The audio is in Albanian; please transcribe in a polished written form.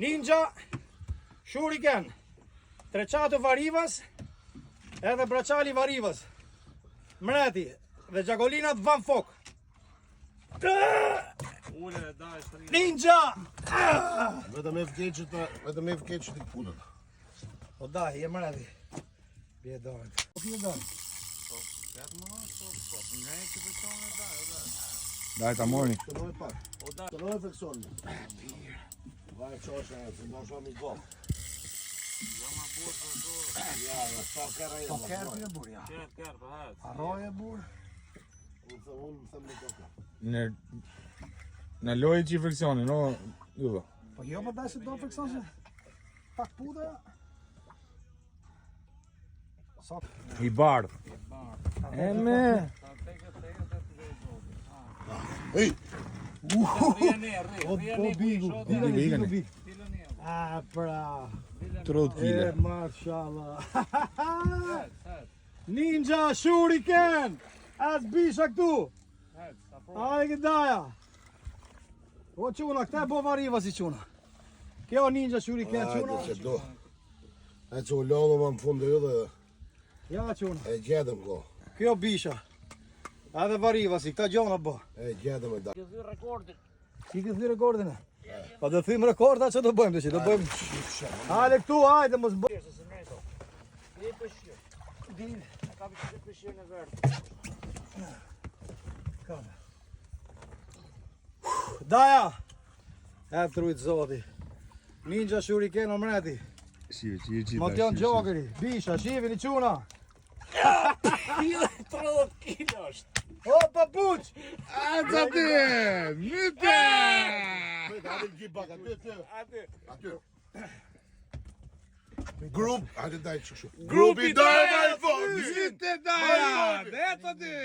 Ninja Shuriken, treçatu varivës edhe braçali varivës. Mreti dhe gjakolinat van fok. Ninja! Vetëm e vkeqët i punën. O daj, je mreti. Bje dojnë. O fje dojnë. Daj ta morni. Të nojë pak. Të nojë feksoni. Vaj qoshe, të ndoshë mi gokë. Ja, sa kërë e Po kërë për e burë, ja. Arroje burë. Unë them në kokë. Në lojë që i friksioni, no? Juve. Po jo më daj se do frikson që pak puda. I bardh. E me. Ej! O bigu. Bigani. A, pra. 30 kg. Mashallah. Ninja Shuriken. As bisha këtu. A e këdaja. O quna, këta e bo variva si quna. Kjo Ninja Shuriken quna. Hajde që do. E që u lodhë më në fundë ju dhe Ja quna. e gjedëm ko. Kjo bisha. Edhe variva si, këta gjona bo. E gjedëm e da. Si këtë rekordin e? Pa do thim rekorda që do bëjmë të që do bëjmë. Hale këtu, hajde mos bëjmë. Daja! E trujtë zoti. Ninja Shuriken o mreti. Shive, që Matian Gjokëri, bisha, shivini quna. 30 kg është. O, papuq! Aca ti! Myte! Hajde në gjibak, aty. Aty. Grup, hajde daj që shu. Grupi Dajma i Fondi! Myte Daja! Eto ti!